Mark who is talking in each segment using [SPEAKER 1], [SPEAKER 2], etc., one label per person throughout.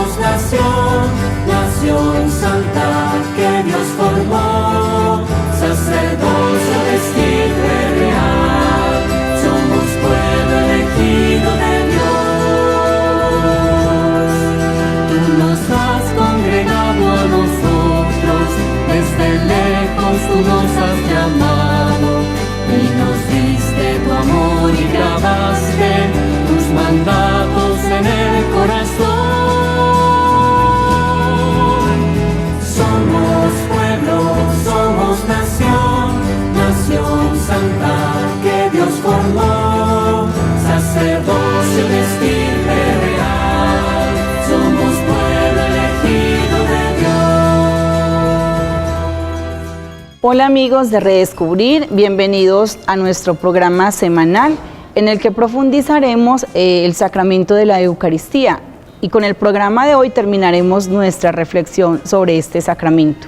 [SPEAKER 1] Somos nación santa que Dios formó, sacerdocio vestido real, somos pueblo elegido de Dios. Tú nos has congregado a nosotros, desde lejos tú nos has llamado, y nos diste tu amor y grabaste tus mandatos en el corazón. Somos pueblo, somos nación santa que Dios formó, sacerdocio vestirme real, somos pueblo elegido de Dios.
[SPEAKER 2] Hola amigos de Redescubrir, bienvenidos a nuestro programa semanal en el que profundizaremos el sacramento de la Eucaristía. Y con el programa de hoy terminaremos nuestra reflexión sobre este sacramento.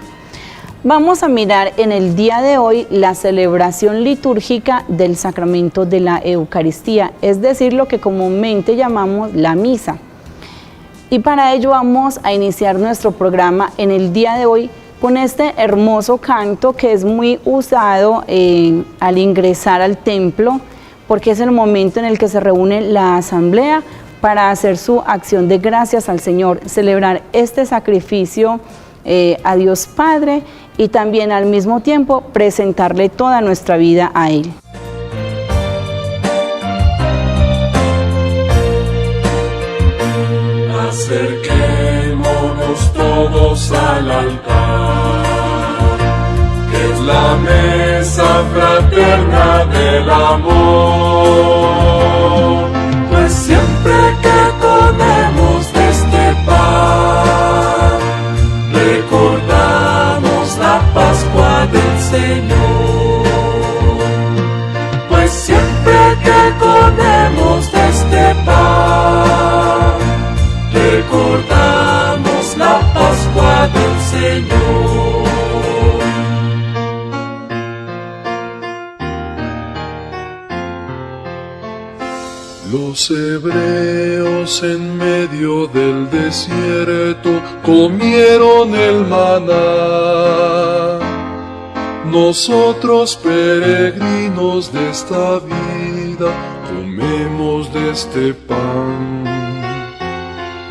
[SPEAKER 2] Vamos a mirar en el día de hoy la celebración litúrgica del sacramento de la Eucaristía, es decir, lo que comúnmente llamamos la misa. Y para ello vamos a iniciar nuestro programa en el día de hoy con este hermoso canto que es muy usado al ingresar al templo, porque es el momento en el que se reúne la asamblea para hacer su acción de gracias al Señor, celebrar este sacrificio a Dios Padre y también al mismo tiempo presentarle toda nuestra vida a Él.
[SPEAKER 3] Acerquémonos todos al altar, que es la mesa fraterna del amor. Pues siempre que comemos de este pan, recordamos la Pascua del Señor. Pues siempre que comemos de este pan, recordamos la Pascua del Señor. Los hebreos en medio del desierto comieron el maná. Nosotros peregrinos de esta vida comemos de este pan.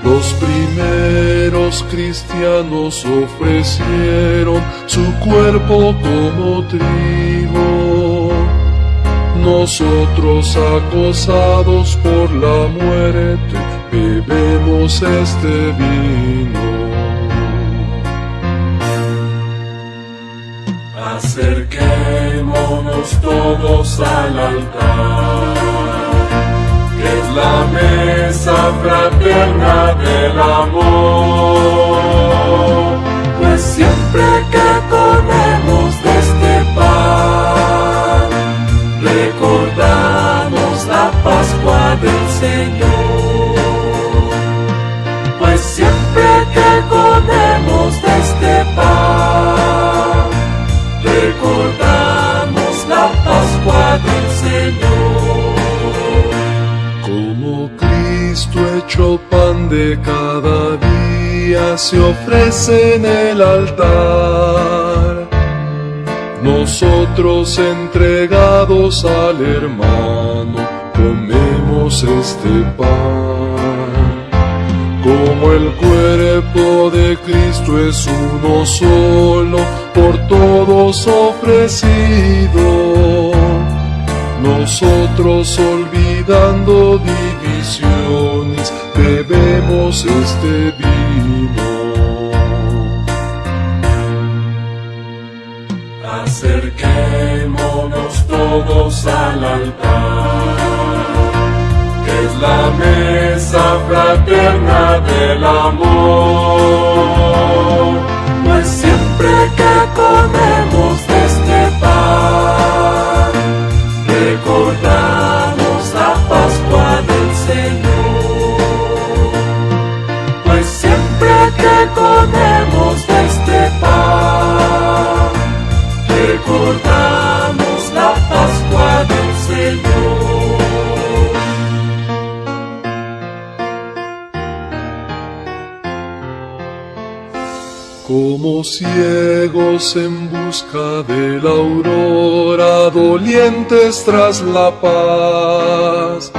[SPEAKER 3] Los primeros cristianos ofrecieron su cuerpo como trigo. Nosotros, acosados por la muerte, bebemos este vino. Acerquémonos todos al altar, que es la mesa fraterna del amor. Pues siempre que comemos de este pan, recordamos la Pascua del Señor. Pues siempre que comemos de este pan, recordamos la Pascua del Señor. Como Cristo hecho pan de cada día se ofrece en el altar, nosotros entregados al hermano comemos este pan. Como el cuerpo de Cristo es uno solo, por todos ofrecido, nosotros olvidando divisiones bebemos este vino. Acerquémonos todos al altar, que es la mesa fraterna del amor. Pues siempre que comemos de este pan, recordamos la Pascua del Señor. Pues siempre que comemos de este pan, recordamos la Pascua del Señor.
[SPEAKER 4] Como ciegos en busca de la aurora, dolientes tras la paz,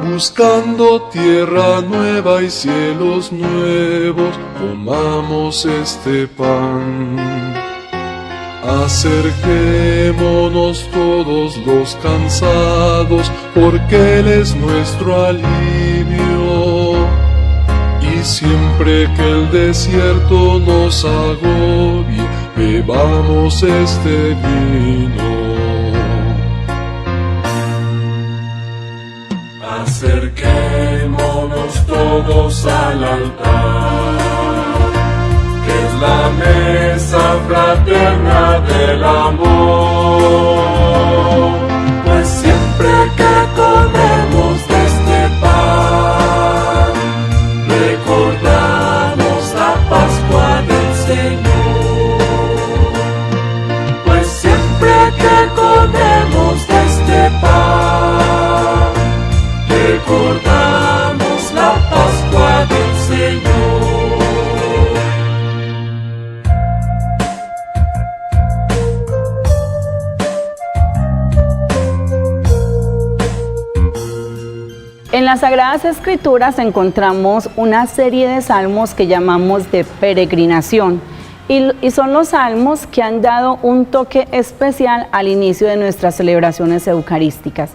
[SPEAKER 4] buscando tierra nueva y cielos nuevos, comamos este pan. Acerquémonos todos los cansados, porque Él es nuestro alivio. Y siempre que el desierto nos agobie, bebamos este vino.
[SPEAKER 3] Acerquémonos todos al altar, que es la mesa fraterna del amor. Pues siempre que comemos de este pan, recordamos la Pascua del Señor. Pues siempre que comemos de este pan, recordamos la Pascua del Señor.
[SPEAKER 2] En las Sagradas Escrituras encontramos una serie de salmos que llamamos de peregrinación y son los salmos que han dado un toque especial al inicio de nuestras celebraciones eucarísticas.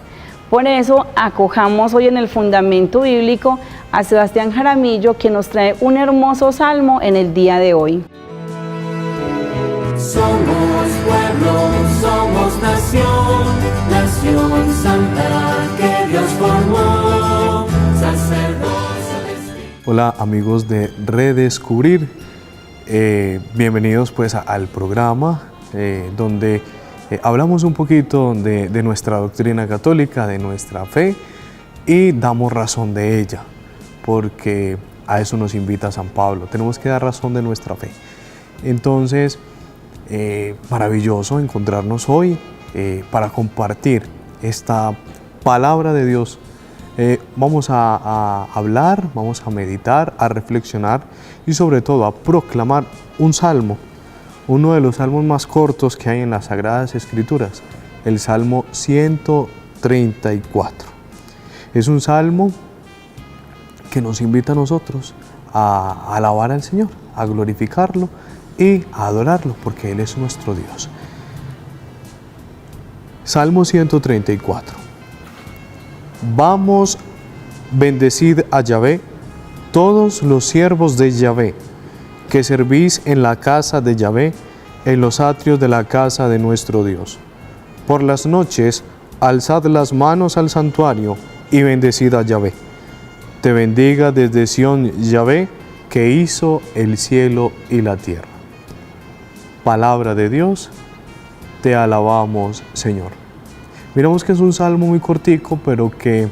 [SPEAKER 2] Por eso acojamos hoy en el Fundamento Bíblico a Sebastián Jaramillo, que nos trae un hermoso salmo en el día de hoy.
[SPEAKER 1] Somos pueblo, somos nación, nación santa que Dios formó, sacerdocio de Cristo.
[SPEAKER 5] Hola amigos de Redescubrir, bienvenidos pues al programa donde hablamos un poquito de nuestra doctrina católica, de nuestra fe y damos razón de ella, porque a eso nos invita San Pablo, tenemos que dar razón de nuestra fe. Entonces, maravilloso encontrarnos hoy para compartir esta palabra de Dios. Vamos a hablar, vamos a meditar, a reflexionar y sobre todo a proclamar un salmo, uno de los salmos más cortos que hay en las Sagradas Escrituras, el Salmo 134. Es un salmo que nos invita a nosotros a alabar al Señor, a glorificarlo y a adorarlo, porque Él es nuestro Dios. Salmo 134. Vamos, bendecid a Yahvé, todos los siervos de Yahvé, que servís en la casa de Yahvé, en los atrios de la casa de nuestro Dios. Por las noches, alzad las manos al santuario y bendecid a Yahvé. Te bendiga desde Sión Yahvé, que hizo el cielo y la tierra. Palabra de Dios, te alabamos, Señor. Miramos que es un salmo muy cortico, pero que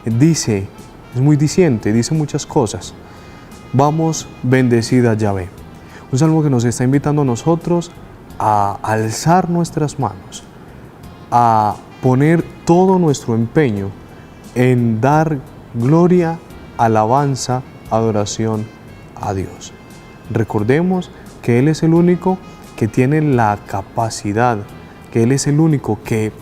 [SPEAKER 5] dice, es muy diciente, dice muchas cosas. Vamos, bendecida a Yahvé. Un salmo que nos está invitando a nosotros a alzar nuestras manos, a poner todo nuestro empeño en dar gloria, alabanza, adoración a Dios. Recordemos que Él es el único que tiene la capacidad, que Él es el único que,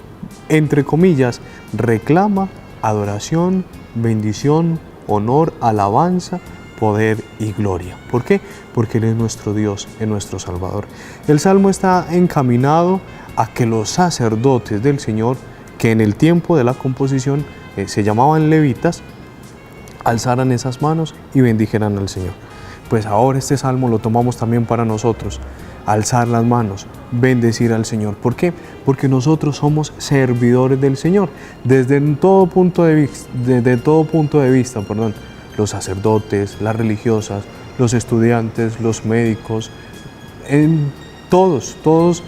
[SPEAKER 5] entre comillas, reclama adoración, bendición, honor, alabanza, poder y gloria. ¿Por qué? Porque Él es nuestro Dios, es nuestro Salvador. El Salmo está encaminado a que los sacerdotes del Señor, que en el tiempo de la composición se llamaban levitas, alzaran esas manos y bendijeran al Señor. Pues ahora este Salmo lo tomamos también para nosotros, alzar las manos, bendecir al Señor. ¿Por qué? Porque nosotros somos servidores del Señor, desde todo punto de vista, los sacerdotes, las religiosas, los estudiantes, los médicos, todos,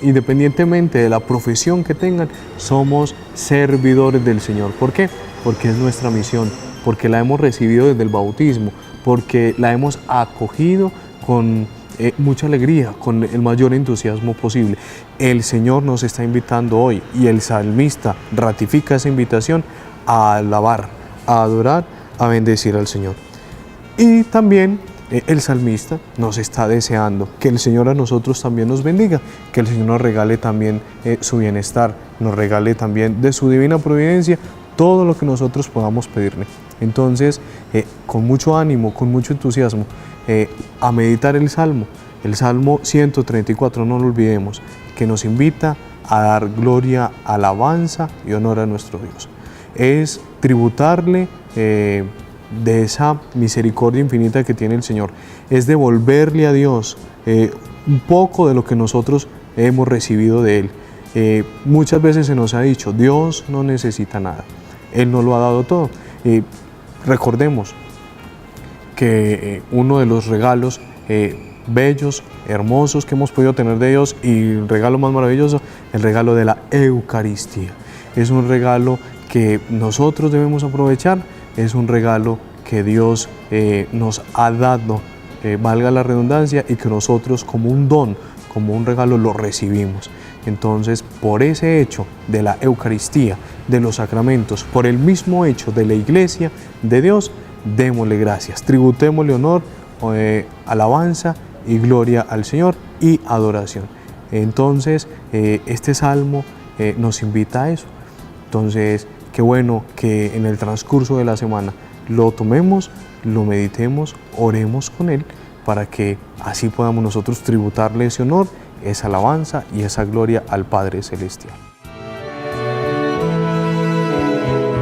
[SPEAKER 5] independientemente de la profesión que tengan, somos servidores del Señor. ¿Por qué? Porque es nuestra misión, porque la hemos recibido desde el bautismo, porque la hemos acogido con mucha alegría, con el mayor entusiasmo posible. El Señor nos está invitando hoy y el salmista ratifica esa invitación a alabar, a adorar, a bendecir al Señor. Y también el salmista nos está deseando que el Señor a nosotros también nos bendiga, que el Señor nos regale también su bienestar, nos regale también de su divina providencia todo lo que nosotros podamos pedirle. Entonces, con mucho ánimo, con mucho entusiasmo, a meditar el Salmo 134, no lo olvidemos, que nos invita a dar gloria, alabanza y honor a nuestro Dios. Es tributarle de esa misericordia infinita que tiene el Señor, es devolverle a Dios un poco de lo que nosotros hemos recibido de Él. Muchas veces se nos ha dicho, Dios no necesita nada, Él nos lo ha dado todo. Recordemos que uno de los regalos bellos, hermosos que hemos podido tener de Dios, y el regalo más maravilloso, el regalo de la Eucaristía. Es un regalo que nosotros debemos aprovechar, es un regalo que Dios nos ha dado, valga la redundancia, y que nosotros como un don, como un regalo lo recibimos. Entonces, por ese hecho de la Eucaristía, de los sacramentos, por el mismo hecho de la Iglesia de Dios, démosle gracias, tributémosle honor, alabanza y gloria al Señor y adoración. Entonces, este salmo nos invita a eso. Entonces, qué bueno que en el transcurso de la semana lo tomemos, lo meditemos, oremos con él, para que así podamos nosotros tributarle ese honor, esa alabanza y esa gloria al Padre Celestial.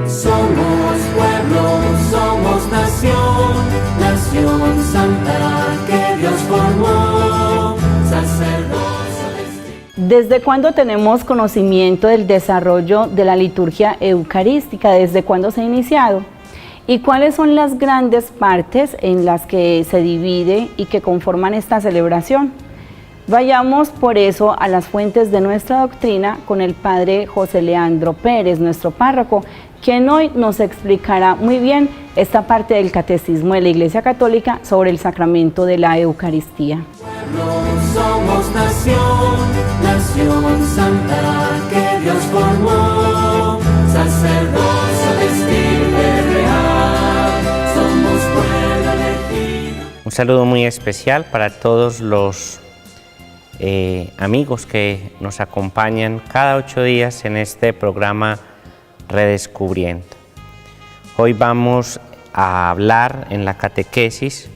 [SPEAKER 1] Somos pueblo, somos nación, nación santa que Dios formó, sacerdocio destino.
[SPEAKER 2] ¿Desde cuándo tenemos conocimiento del desarrollo de la liturgia eucarística? ¿Desde cuándo se ha iniciado? ¿Y cuáles son las grandes partes en las que se divide y que conforman esta celebración? Vayamos por eso a las fuentes de nuestra doctrina con el padre José Leandro Pérez, nuestro párroco, quien hoy nos explicará muy bien esta parte del catecismo de la Iglesia Católica sobre el sacramento de la Eucaristía.
[SPEAKER 1] Pueblo, somos nación, nación santa que Dios formó, sacerdocio de estirpe real, somos pueblo elegido.
[SPEAKER 6] Un saludo muy especial para todos los amigos que nos acompañan cada 8 días en este programa Redescubriendo. Hoy vamos a hablar en la catequesis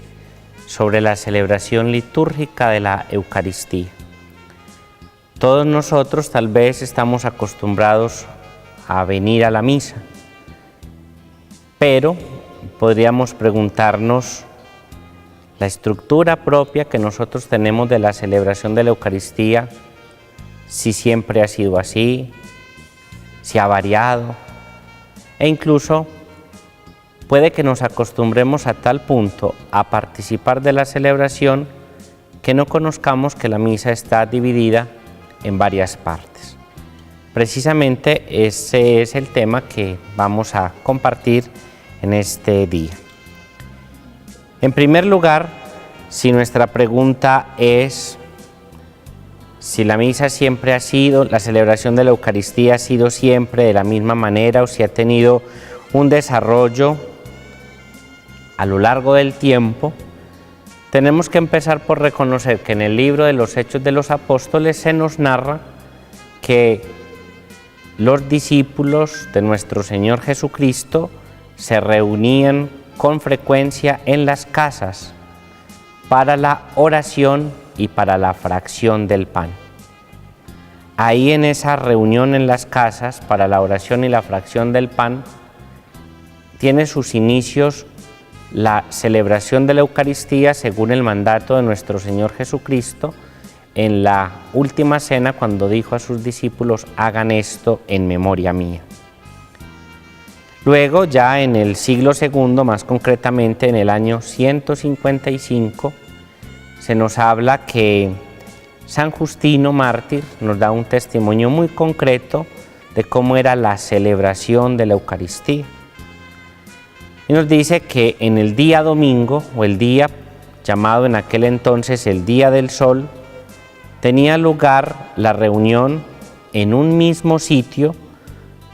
[SPEAKER 6] sobre la celebración litúrgica de la Eucaristía. Todos nosotros tal vez estamos acostumbrados a venir a la misa, pero podríamos preguntarnos la estructura propia que nosotros tenemos de la celebración de la Eucaristía, si siempre ha sido así, si ha variado, e incluso puede que nos acostumbremos a tal punto a participar de la celebración que no conozcamos que la misa está dividida en varias partes. Precisamente ese es el tema que vamos a compartir en este día. En primer lugar, si nuestra pregunta es si la misa siempre ha sido, la celebración de la Eucaristía ha sido siempre de la misma manera o si ha tenido un desarrollo a lo largo del tiempo, tenemos que empezar por reconocer que en el libro de los Hechos de los Apóstoles se nos narra que los discípulos de nuestro Señor Jesucristo se reunían con frecuencia en las casas para la oración y para la fracción del pan. Ahí en esa reunión en las casas para la oración y la fracción del pan tiene sus inicios la celebración de la Eucaristía según el mandato de nuestro Señor Jesucristo en la última cena, cuando dijo a sus discípulos: hagan esto en memoria mía. Luego, ya en el siglo II, más concretamente en el año 155, se nos habla que San Justino mártir nos da un testimonio muy concreto de cómo era la celebración de la Eucaristía. Y nos dice que en el día domingo, o el día llamado en aquel entonces el Día del Sol, tenía lugar la reunión en un mismo sitio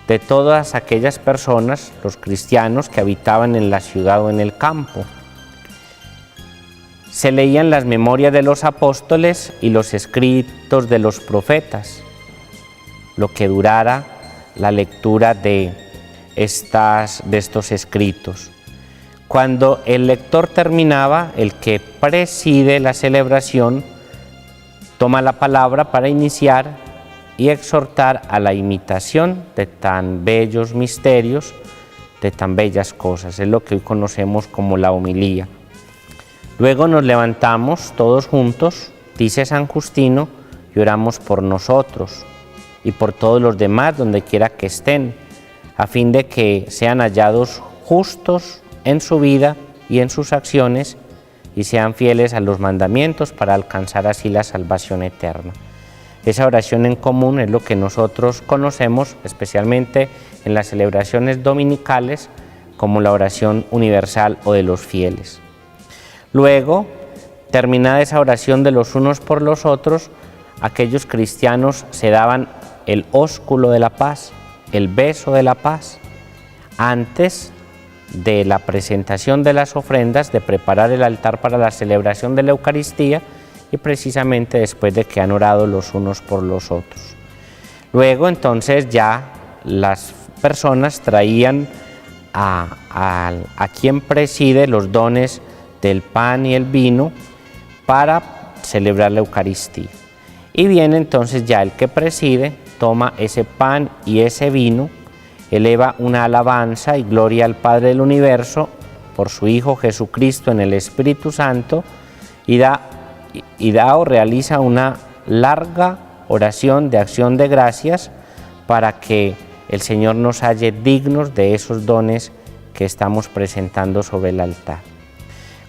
[SPEAKER 6] de todas aquellas personas, los cristianos que habitaban en la ciudad o en el campo. se leían las memorias de los apóstoles y los escritos de los profetas, lo que durara la lectura de estos escritos. Cuando el lector terminaba, el que preside la celebración toma la palabra para iniciar y exhortar a la imitación de tan bellos misterios, de tan bellas cosas. Es lo que hoy conocemos como la homilía. Luego nos levantamos todos juntos, dice San Justino, y oramos por nosotros y por todos los demás donde quiera que estén, a fin de que sean hallados justos en su vida y en sus acciones y sean fieles a los mandamientos para alcanzar así la salvación eterna. Esa oración en común es lo que nosotros conocemos, especialmente en las celebraciones dominicales, como la oración universal o de los fieles. Luego, terminada esa oración de los unos por los otros, aquellos cristianos se daban el ósculo de la paz, el beso de la paz, antes de la presentación de las ofrendas, de preparar el altar para la celebración de la Eucaristía y precisamente después de que han orado los unos por los otros. Luego entonces ya las personas traían a quien preside los dones del pan y el vino para celebrar la Eucaristía. Y viene entonces ya el que preside, toma ese pan y ese vino, eleva una alabanza y gloria al Padre del Universo por su Hijo Jesucristo en el Espíritu Santo y o realiza una larga oración de acción de gracias para que el Señor nos halle dignos de esos dones que estamos presentando sobre el altar.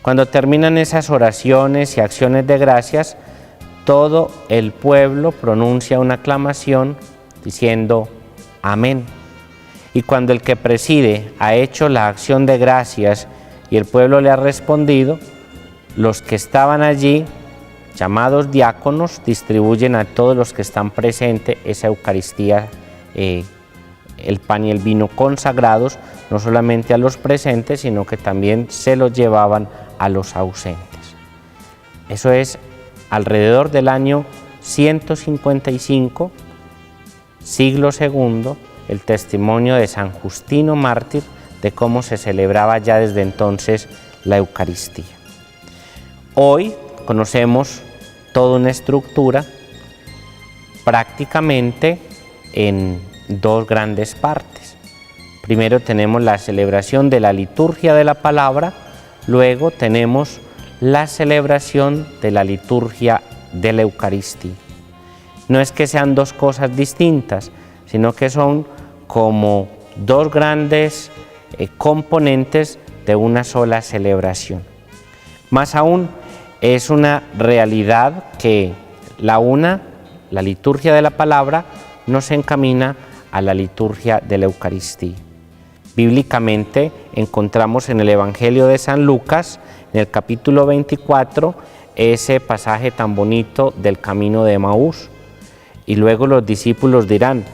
[SPEAKER 6] Cuando terminan esas oraciones y acciones de gracias, todo el pueblo pronuncia una aclamación diciendo amén. Y cuando el que preside ha hecho la acción de gracias y el pueblo le ha respondido, los que estaban allí, llamados diáconos, distribuyen a todos los que están presentes esa Eucaristía, el pan y el vino consagrados, no solamente a los presentes, sino que también se los llevaban a los ausentes. Eso es alrededor del año 155, siglo II, el testimonio de San Justino mártir de cómo se celebraba ya desde entonces la Eucaristía. Hoy conocemos toda una estructura prácticamente en dos grandes partes. Primero tenemos la celebración de la liturgia de la palabra, luego tenemos la celebración de la liturgia de la Eucaristía. No es que sean dos cosas distintas, sino que son como dos grandes componentes de una sola celebración. Más aún, es una realidad que la liturgia de la palabra, nos encamina a la liturgia de la Eucaristía. Bíblicamente encontramos en el Evangelio de San Lucas, en el capítulo 24, ese pasaje tan bonito del camino de Emaús. Y luego los discípulos dirán,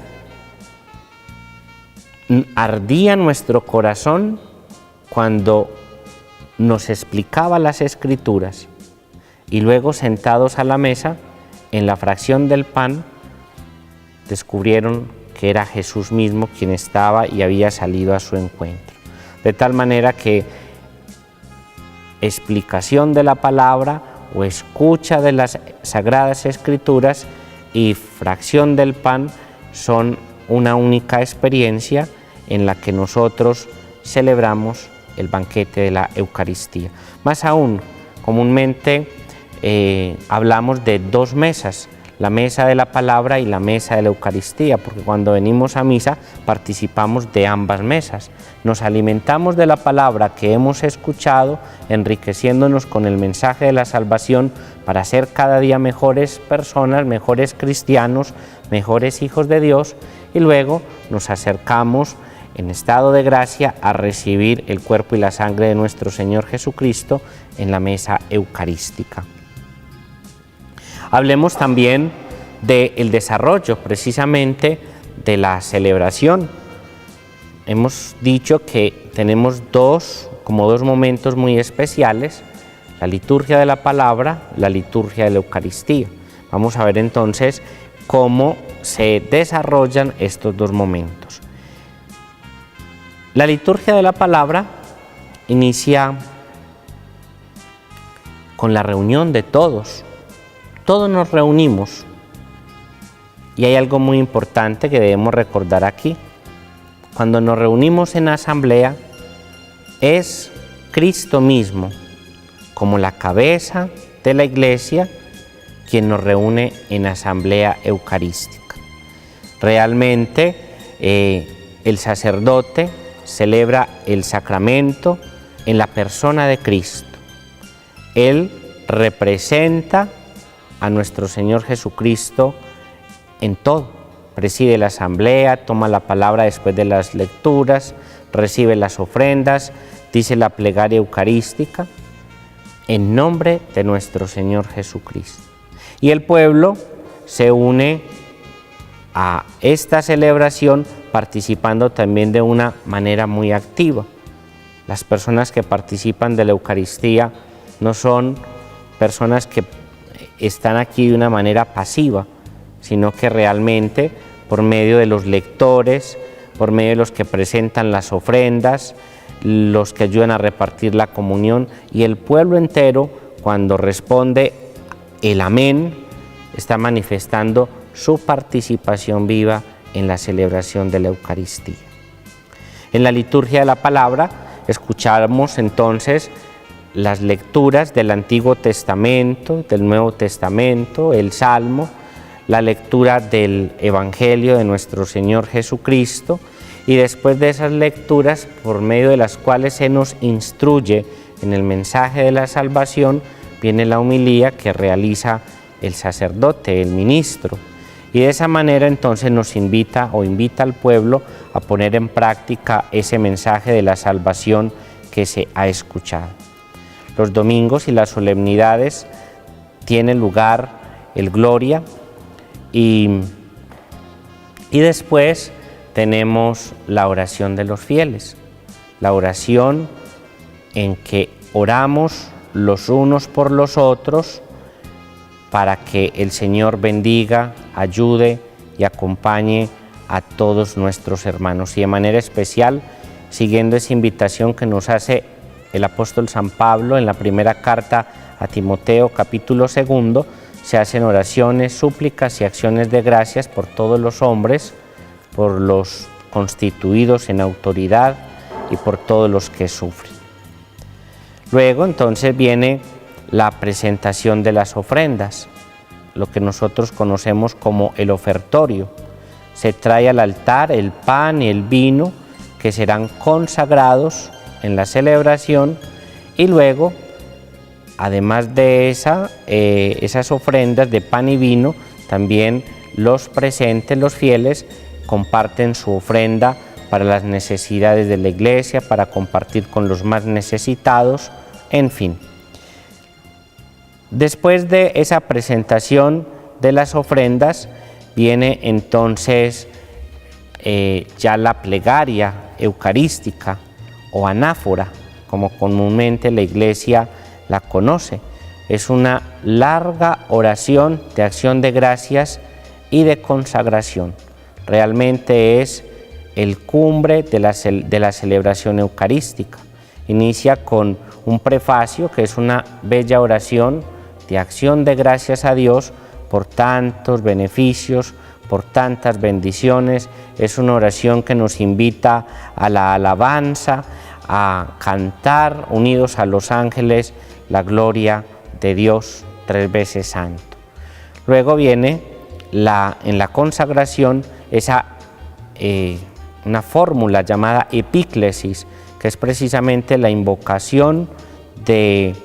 [SPEAKER 6] ardía nuestro corazón cuando nos explicaba las Escrituras. Y luego sentados a la mesa, en la fracción del pan, descubrieron que era Jesús mismo quien estaba y había salido a su encuentro. De tal manera que explicación de la palabra o escucha de las Sagradas Escrituras y fracción del pan son una única experiencia en la que nosotros celebramos el banquete de la Eucaristía. Más aún, comúnmente hablamos de dos mesas, la mesa de la palabra y la mesa de la Eucaristía, porque cuando venimos a misa participamos de ambas mesas. Nos alimentamos de la palabra que hemos escuchado, enriqueciéndonos con el mensaje de la salvación para ser cada día mejores personas, mejores cristianos, mejores hijos de Dios, y luego nos acercamos en estado de gracia a recibir el cuerpo y la sangre de nuestro Señor Jesucristo en la mesa eucarística. Hablemos también del desarrollo precisamente de la celebración. Hemos dicho que tenemos dos momentos muy especiales, la liturgia de la palabra, la liturgia de la Eucaristía. Vamos a ver entonces cómo se desarrollan estos dos momentos. La liturgia de la palabra inicia con la reunión de todos. Todos nos reunimos y hay algo muy importante que debemos recordar aquí. Cuando nos reunimos en asamblea, es Cristo mismo, como la cabeza de la Iglesia, quien nos reúne en asamblea eucarística. Realmente el sacerdote celebra el sacramento en la persona de Cristo. Él representa a nuestro Señor Jesucristo en todo. Preside la asamblea, toma la palabra después de las lecturas, recibe las ofrendas, dice la plegaria eucarística, en nombre de nuestro Señor Jesucristo. Y el pueblo se une a esta celebración participando también de una manera muy activa. Las personas que participan de la Eucaristía no son personas que están aquí de una manera pasiva, sino que realmente por medio de los lectores, por medio de los que presentan las ofrendas, los que ayudan a repartir la comunión, y el pueblo entero, cuando responde el amén, está manifestando su participación viva en la celebración de la Eucaristía. En la liturgia de la palabra escuchamos entonces las lecturas del Antiguo Testamento, del Nuevo Testamento, el Salmo, la lectura del Evangelio de nuestro Señor Jesucristo, y después de esas lecturas, por medio de las cuales se nos instruye en el mensaje de la salvación, viene la homilía que realiza el sacerdote, el ministro, y de esa manera entonces nos invita al pueblo a poner en práctica ese mensaje de la salvación que se ha escuchado. Los domingos y las solemnidades tiene lugar el Gloria, y después tenemos la oración de los fieles, la oración en que oramos los unos por los otros para que el Señor bendiga, ayude y acompañe a todos nuestros hermanos. Y de manera especial, siguiendo esa invitación que nos hace el apóstol San Pablo en la primera carta a Timoteo, capítulo 2, se hacen oraciones, súplicas y acciones de gracias por todos los hombres, por los constituidos en autoridad y por todos los que sufren. Luego entonces viene la presentación de las ofrendas, lo que nosotros conocemos como el ofertorio. Se trae al altar el pan y el vino que serán consagrados en la celebración, y luego, además de esas ofrendas de pan y vino, también los presentes, los fieles, comparten su ofrenda para las necesidades de la Iglesia, para compartir con los más necesitados, en fin. Después de esa presentación de las ofrendas, viene entonces ya la plegaria eucarística o anáfora, como comúnmente la Iglesia la conoce. Es una larga oración de acción de gracias y de consagración. Realmente es el cumbre de la celebración eucarística. Inicia con un prefacio que es una bella oración de acción de gracias a Dios por tantos beneficios, por tantas bendiciones. Es una oración que nos invita a la alabanza, a cantar unidos a los ángeles la gloria de Dios 3 veces santo. Luego viene en la consagración una fórmula llamada epíclesis, que es precisamente la invocación del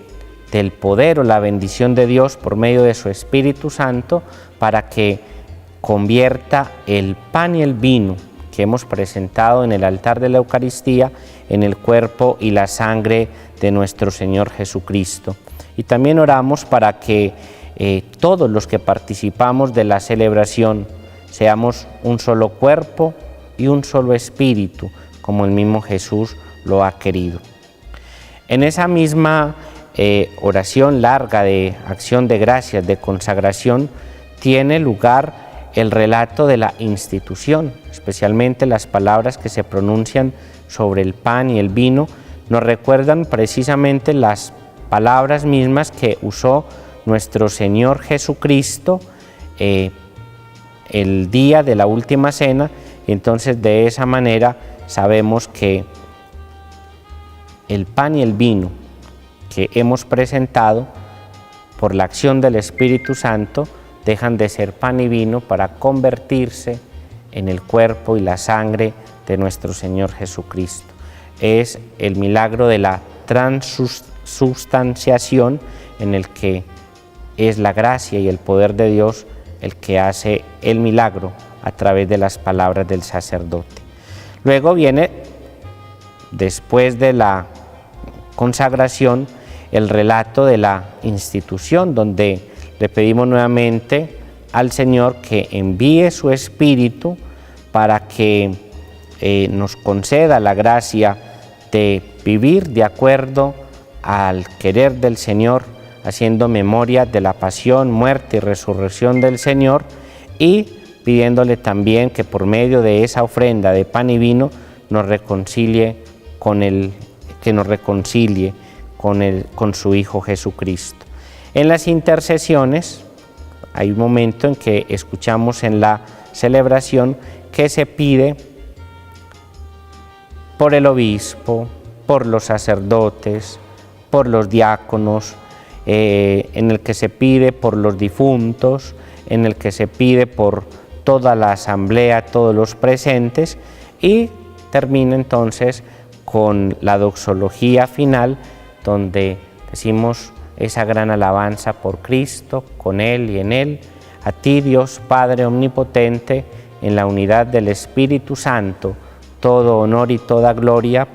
[SPEAKER 6] poder o la bendición de Dios por medio de su Espíritu Santo para que convierta el pan y el vino que hemos presentado en el altar de la Eucaristía en el cuerpo y la sangre de nuestro Señor Jesucristo. Y también oramos para que todos los que participamos de la celebración seamos un solo cuerpo y un solo espíritu, como el mismo Jesús lo ha querido. En esa misma oración larga de acción de gracias, de consagración, tiene lugar el relato de la institución, especialmente las palabras que se pronuncian sobre el pan y el vino, nos recuerdan precisamente las palabras mismas que usó nuestro Señor Jesucristo el día de la última cena, y entonces de esa manera sabemos que el pan y el vino que hemos presentado por la acción del Espíritu Santo dejan de ser pan y vino para convertirse en el cuerpo y la sangre de nuestro Señor Jesucristo. Es el milagro de la transubstanciación, en el que es la gracia y el poder de Dios el que hace el milagro a través de las palabras del sacerdote. Luego viene, después de la consagración, el relato de la institución, donde le pedimos nuevamente al Señor que envíe su Espíritu para que nos conceda la gracia de vivir de acuerdo al querer del Señor, haciendo memoria de la pasión, muerte y resurrección del Señor, y pidiéndole también que por medio de esa ofrenda de pan y vino nos reconcilie con su Hijo Jesucristo. En las intercesiones hay un momento en que escuchamos en la celebración que se pide por el obispo, por los sacerdotes, por los diáconos, en el que se pide por los difuntos, en el que se pide por toda la asamblea, todos los presentes, y termina entonces con la doxología final, donde decimos esa gran alabanza por Cristo, con Él y en Él, a ti Dios Padre Omnipotente, en la unidad del Espíritu Santo, todo honor y toda gloria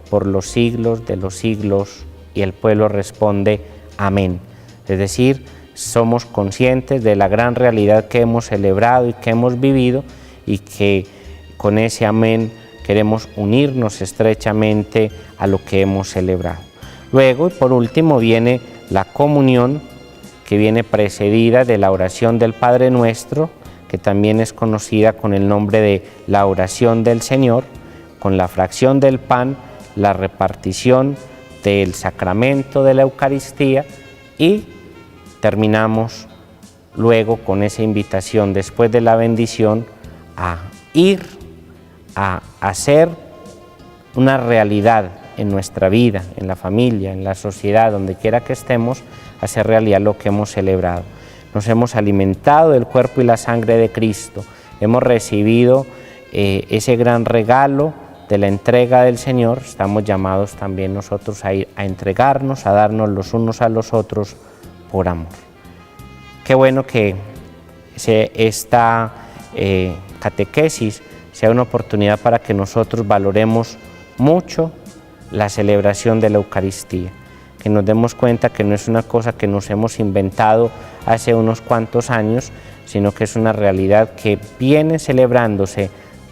[SPEAKER 6] por los siglos de los siglos. Y el pueblo responde, amén. Es decir, somos conscientes de la gran realidad que hemos celebrado y que hemos vivido, y que con ese amén queremos unirnos estrechamente a lo que hemos celebrado. Luego, y por último, viene la comunión, que viene precedida de la oración del Padre Nuestro, que también es conocida con el nombre de la oración del Señor, con la fracción del pan, la repartición del sacramento de la Eucaristía, y terminamos luego con esa invitación, después de la bendición, a ir a hacer una realidad en nuestra vida, en la familia, en la sociedad, donde quiera que estemos, hacer realidad lo que hemos celebrado. Nos hemos alimentado del cuerpo y la sangre de Cristo, hemos recibido ese gran regalo de la entrega del Señor. Estamos llamados también nosotros a ir a entregarnos, a darnos los unos a los otros por amor. Qué bueno que esta catequesis sea una oportunidad para que nosotros valoremos mucho la celebración de la Eucaristía, que nos demos cuenta que no es una cosa que nos hemos inventado hace unos cuantos años, sino que es una realidad que viene celebrándose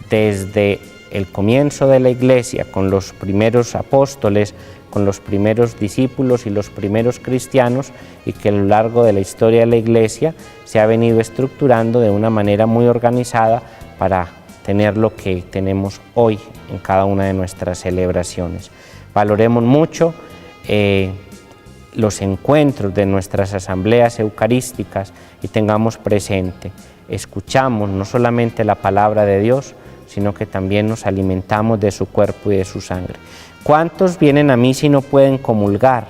[SPEAKER 6] desde el comienzo de la Iglesia, con los primeros apóstoles, con los primeros discípulos y los primeros cristianos, y que a lo largo de la historia de la Iglesia se ha venido estructurando de una manera muy organizada para tener lo que tenemos hoy en cada una de nuestras celebraciones. Valoremos mucho los encuentros de nuestras asambleas eucarísticas y tengamos presente, escuchamos no solamente la palabra de Dios, sino que también nos alimentamos de su cuerpo y de su sangre. ¿Cuántos vienen a mí si no pueden comulgar?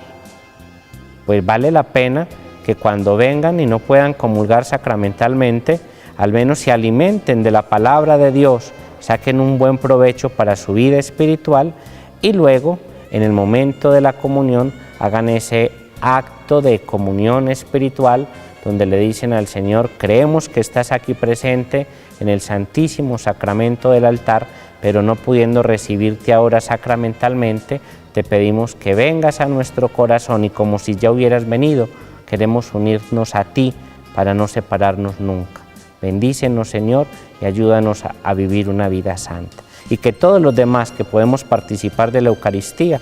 [SPEAKER 6] Pues vale la pena que cuando vengan y no puedan comulgar sacramentalmente, al menos se alimenten de la palabra de Dios, saquen un buen provecho para su vida espiritual, y luego, en el momento de la comunión, hagan ese acto de comunión espiritual, donde le dicen al Señor, creemos que estás aquí presente en el Santísimo Sacramento del altar, pero no pudiendo recibirte ahora sacramentalmente, te pedimos que vengas a nuestro corazón, y como si ya hubieras venido, queremos unirnos a ti para no separarnos nunca. Bendícenos, Señor, y ayúdanos a vivir una vida santa. Y que todos los demás que podemos participar de la Eucaristía,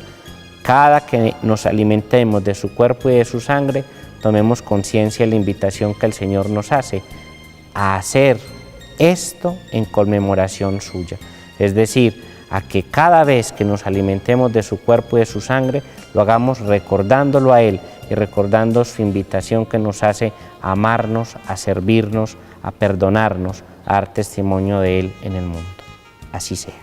[SPEAKER 6] cada que nos alimentemos de su cuerpo y de su sangre, tomemos conciencia de la invitación que el Señor nos hace a hacer esto en conmemoración suya. Es decir, a que cada vez que nos alimentemos de su cuerpo y de su sangre, lo hagamos recordándolo a Él y recordando su invitación que nos hace a amarnos, a servirnos, a perdonarnos, a dar testimonio de Él en el mundo. Así sea.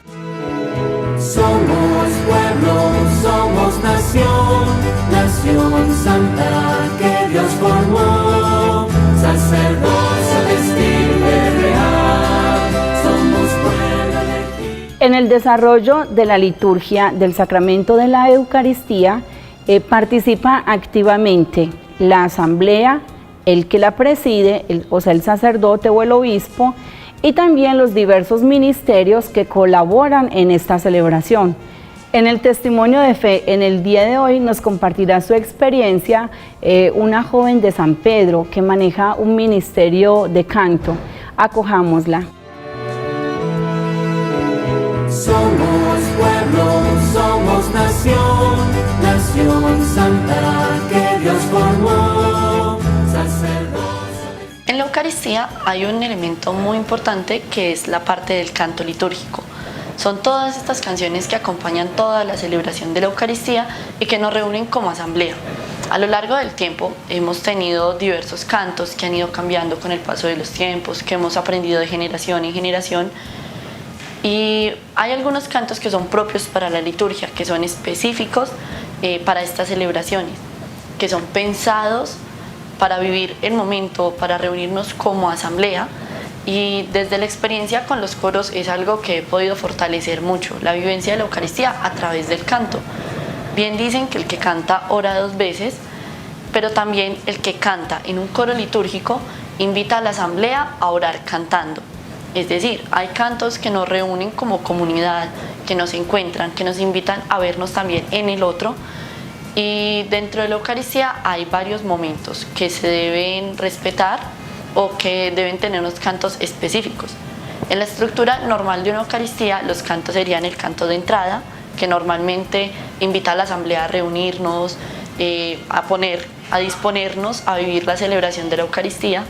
[SPEAKER 1] Somos pueblo, somos nación, nación santa que Dios formó, sacerdocio vestirme real, somos pueblo elegido.
[SPEAKER 2] En el desarrollo de la liturgia del sacramento de la Eucaristía participa activamente la asamblea, el que la preside, o sea, el sacerdote o el obispo, y también los diversos ministerios que colaboran en esta celebración. En el testimonio de fe, en el día de hoy, nos compartirá su experiencia una joven de San Pedro que maneja un ministerio de canto. Acojámosla.
[SPEAKER 1] Somos pueblo, somos nación, nación santa que Dios formó, sacerdocio.
[SPEAKER 7] En la Eucaristía hay un elemento muy importante que es la parte del canto litúrgico. Son todas estas canciones que acompañan toda la celebración de la Eucaristía y que nos reúnen como asamblea. A lo largo del tiempo hemos tenido diversos cantos que han ido cambiando con el paso de los tiempos, que hemos aprendido de generación en generación. Y hay algunos cantos que son propios para la liturgia, que son específicos para estas celebraciones, que son pensados para vivir el momento, para reunirnos como asamblea. Y desde la experiencia con los coros es algo que he podido fortalecer mucho, la vivencia de la Eucaristía a través del canto. Bien dicen que el que canta ora dos veces, pero también el que canta en un coro litúrgico invita a la asamblea a orar cantando. Es decir, hay cantos que nos reúnen como comunidad, que nos encuentran, que nos invitan a vernos también en el otro. Y dentro de la Eucaristía hay varios momentos que se deben respetar o que deben tener unos cantos específicos. En la estructura normal de una Eucaristía, los cantos serían el canto de entrada, que normalmente invita a la asamblea a reunirnos, a disponernos a vivir la celebración de la Eucaristía.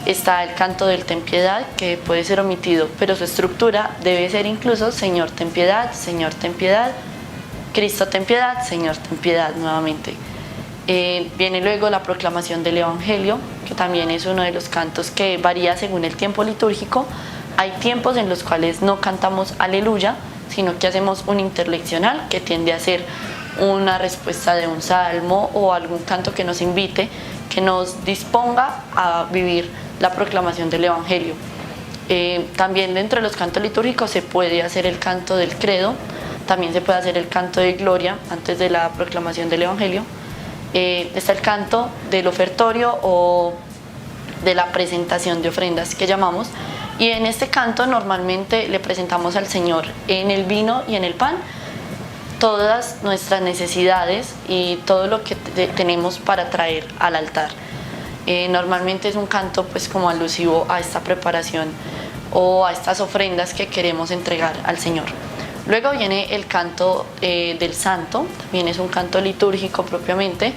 [SPEAKER 7] Está el canto del Ten Piedad, que puede ser omitido, pero su estructura debe ser incluso Señor, ten piedad, Señor, ten piedad, Cristo, ten piedad, Señor, ten piedad nuevamente. Viene luego la proclamación del Evangelio, que también es uno de los cantos que varía según el tiempo litúrgico. Hay tiempos en los cuales no cantamos aleluya, sino que hacemos un interleccional, que tiende a ser una respuesta de un salmo o algún canto que nos invite, que nos disponga a vivir la proclamación del Evangelio. También dentro de los cantos litúrgicos se puede hacer el canto del credo, también se puede hacer el canto de gloria antes de la proclamación del Evangelio. Está el canto del ofertorio o de la presentación de ofrendas que llamamos, y en este canto normalmente le presentamos al Señor en el vino y en el pan todas nuestras necesidades y todo lo que tenemos para traer al altar. Normalmente es un canto pues como alusivo a esta preparación o a estas ofrendas que queremos entregar al Señor. Luego viene el canto del Santo, también es un canto litúrgico propiamente.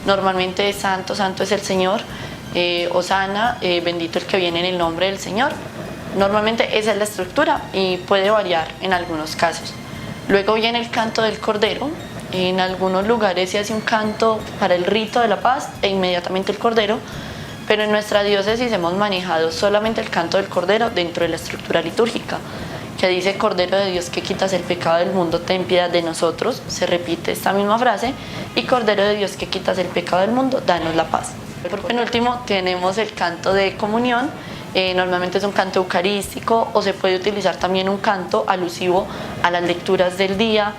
[SPEAKER 7] Normalmente Santo, Santo es el Señor, Hosana, bendito el que viene en el nombre del Señor. Normalmente esa es la estructura y puede variar en algunos casos. Luego viene el canto del Cordero. En algunos lugares se hace un canto para el rito de la paz e inmediatamente el Cordero, pero en nuestra diócesis hemos manejado solamente el canto del Cordero dentro de la estructura litúrgica, que dice: Cordero de Dios que quitas el pecado del mundo, ten piedad de nosotros. Se repite esta misma frase, y Cordero de Dios que quitas el pecado del mundo, danos la paz. Por penúltimo tenemos el canto de comunión. Normalmente es un canto eucarístico, o se puede utilizar también un canto alusivo a las lecturas del día,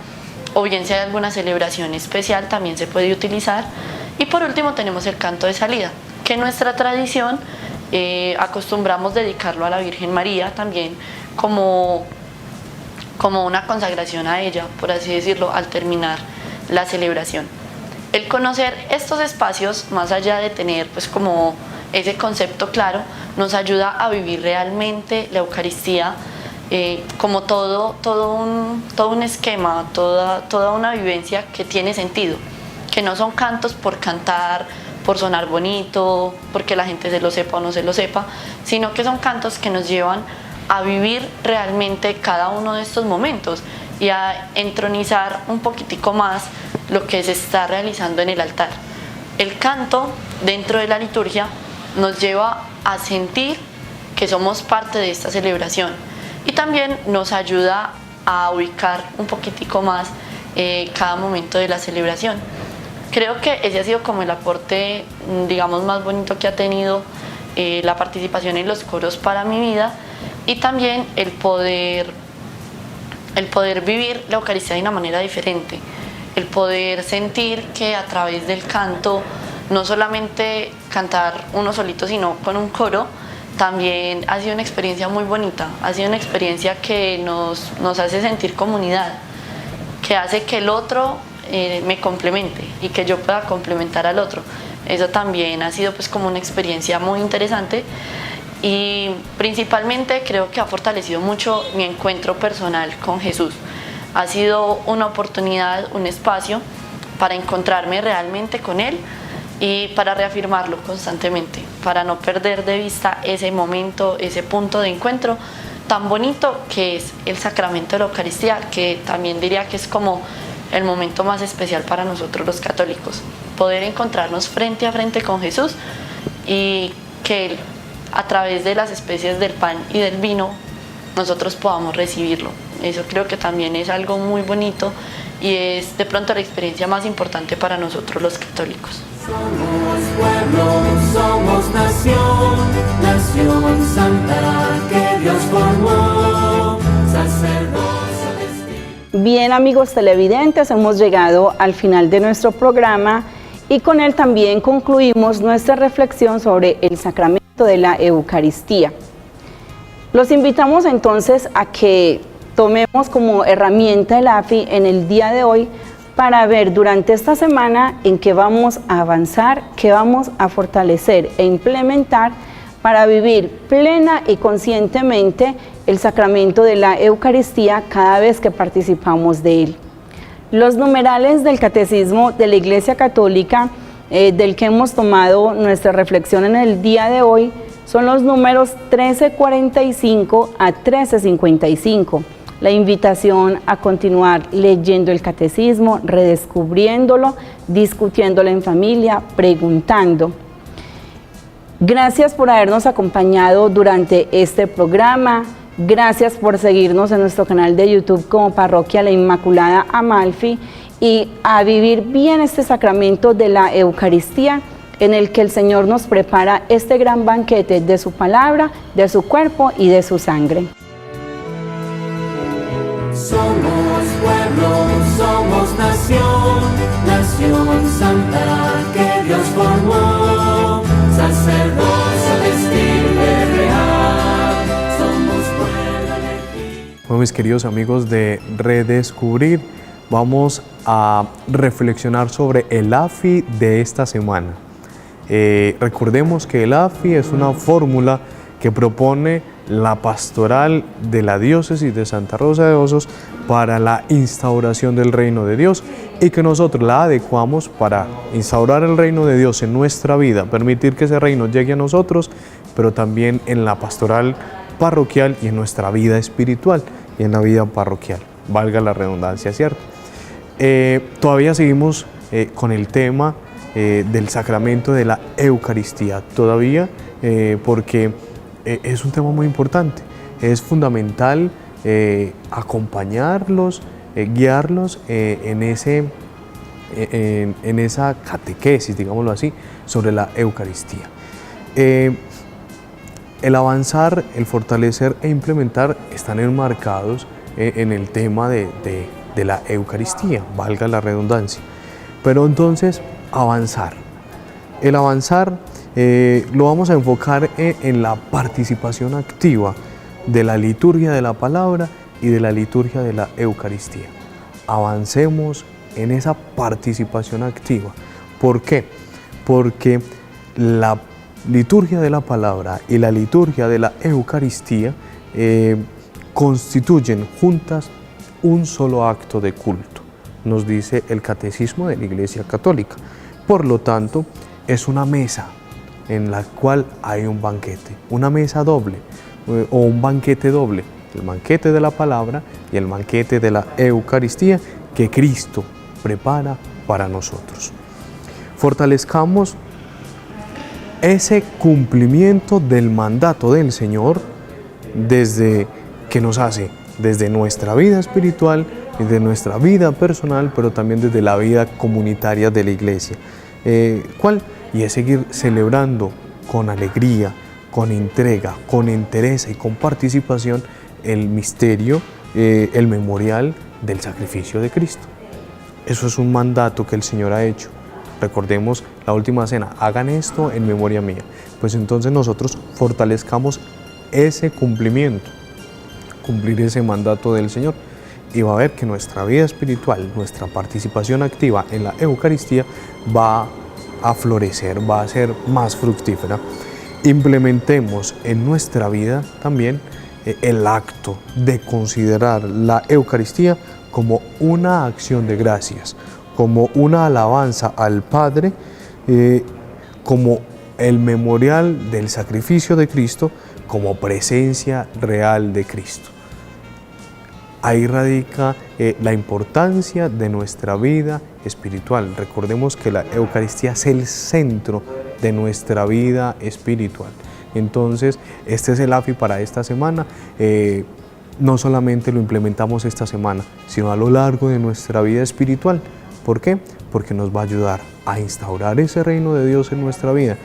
[SPEAKER 7] o bien si hay alguna celebración especial también se puede utilizar. Y por último tenemos el canto de salida, que en nuestra tradición acostumbramos dedicarlo a la Virgen María también como una consagración a ella, por así decirlo, al terminar la celebración. El conocer estos espacios, más allá de tener pues como ese concepto claro, nos ayuda a vivir realmente la Eucaristía como todo un esquema, toda una vivencia que tiene sentido, que no son cantos por cantar, por sonar bonito, porque la gente se lo sepa o no se lo sepa, sino que son cantos que nos llevan a vivir realmente cada uno de estos momentos y a entronizar un poquitico más lo que se está realizando en el altar. El canto dentro de la liturgia nos lleva a sentir que somos parte de esta celebración y también nos ayuda a ubicar un poquitico más cada momento de la celebración. Creo que ese ha sido como el aporte, digamos, más bonito que ha tenido la participación en los coros para mi vida, y también el poder vivir la Eucaristía de una manera diferente, el poder sentir que a través del canto, no solamente cantar uno solito, sino con un coro, también ha sido una experiencia muy bonita, ha sido una experiencia que nos hace sentir comunidad, que hace que el otro me complemente y que yo pueda complementar al otro. Eso también ha sido pues como una experiencia muy interesante, y principalmente creo que ha fortalecido mucho mi encuentro personal con Jesús. Ha sido una oportunidad, un espacio para encontrarme realmente con Él y para reafirmarlo constantemente, para no perder de vista ese momento, ese punto de encuentro tan bonito que es el sacramento de la Eucaristía, que también diría que es como el momento más especial para nosotros los católicos, poder encontrarnos frente a frente con Jesús y que Él, a través de las especies del pan y del vino, nosotros podamos recibirlo. Eso creo que también es algo muy bonito y es de pronto la experiencia más importante para nosotros los católicos.
[SPEAKER 1] Somos pueblo, somos nación, nación santa que Dios formó, sacerdocio destino.
[SPEAKER 2] Bien, amigos televidentes, hemos llegado al final de nuestro programa y con él también concluimos nuestra reflexión sobre el sacramento de la Eucaristía. Los invitamos entonces a que tomemos como herramienta el AFI en el día de hoy para ver durante esta semana en qué vamos a avanzar, qué vamos a fortalecer e implementar para vivir plena y conscientemente el sacramento de la Eucaristía cada vez que participamos de él. Los numerales del Catecismo de la Iglesia Católica, del que hemos tomado nuestra reflexión en el día de hoy, son los números 1345 a 1355. La invitación a continuar leyendo el catecismo, redescubriéndolo, discutiéndolo en familia, preguntando. Gracias por habernos acompañado durante este programa. Gracias por seguirnos en nuestro canal de YouTube como Parroquia La Inmaculada Amalfi y a vivir bien este sacramento de la Eucaristía, en el que el Señor nos prepara este gran banquete de su palabra, de su cuerpo y de su sangre.
[SPEAKER 1] Somos pueblo, somos nación, nación santa que Dios formó, sacerdocio vestirme real, somos pueblo elegido.
[SPEAKER 5] Bueno, mis queridos amigos de Redescubrir, vamos a reflexionar sobre el AFI de esta semana. Recordemos que el AFI es una fórmula que propone la pastoral de la diócesis de Santa Rosa de Osos para la instauración del reino de Dios y que nosotros la adecuamos para instaurar el reino de Dios en nuestra vida, permitir que ese reino llegue a nosotros, pero también en la pastoral parroquial y en nuestra vida espiritual y en la vida parroquial, valga la redundancia, ¿cierto? Todavía seguimos con el tema del sacramento de la Eucaristía, todavía porque es un tema muy importante, es fundamental acompañarlos, guiarlos en esa catequesis, digámoslo así, sobre la Eucaristía. El avanzar, el fortalecer e implementar están enmarcados en el tema de la Eucaristía, valga la redundancia. Pero entonces, avanzar. El avanzar lo vamos a enfocar en la participación activa de la liturgia de la palabra y de la liturgia de la Eucaristía. Avancemos en esa participación activa. ¿Por qué? Porque la liturgia de la palabra y la liturgia de la Eucaristía constituyen juntas un solo acto de culto, nos dice el Catecismo de la Iglesia Católica. Por lo tanto, es una mesa en la cual hay un banquete, una mesa doble o un banquete doble, el banquete de la palabra y el banquete de la Eucaristía que Cristo prepara para nosotros. Fortalezcamos ese cumplimiento del mandato del Señor desde que nos hace, desde nuestra vida espiritual, desde nuestra vida personal, pero también desde la vida comunitaria de la Iglesia. ¿Cuál? Y es seguir celebrando con alegría, con entrega, con entereza y con participación el misterio, el memorial del sacrificio de Cristo. Eso es un mandato que el Señor ha hecho. Recordemos la última cena, hagan esto en memoria mía. Pues entonces nosotros fortalezcamos ese cumplimiento, cumplir ese mandato del Señor. Y va a ver que nuestra vida espiritual, nuestra participación activa en la Eucaristía va a florecer, va a ser más fructífera. Implementemos en nuestra vida también el acto de considerar la Eucaristía como una acción de gracias, como una alabanza al Padre, como el memorial del sacrificio de Cristo, como presencia real de Cristo. Ahí radica la importancia de nuestra vida espiritual. Recordemos que la Eucaristía es el centro de nuestra vida espiritual. Entonces, este es el AFI para esta semana. No solamente lo implementamos esta semana, sino a lo largo de nuestra vida espiritual. ¿Por qué? Porque nos va a ayudar a instaurar ese reino de Dios en nuestra vida.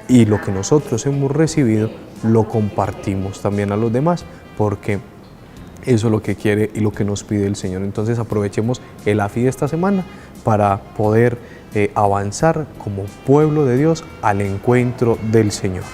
[SPEAKER 5] Y lo que nosotros hemos recibido, lo compartimos también a los demás, porque eso es lo que quiere y lo que nos pide el Señor. Entonces aprovechemos el AFI de esta semana para poder avanzar como pueblo de Dios al encuentro del Señor.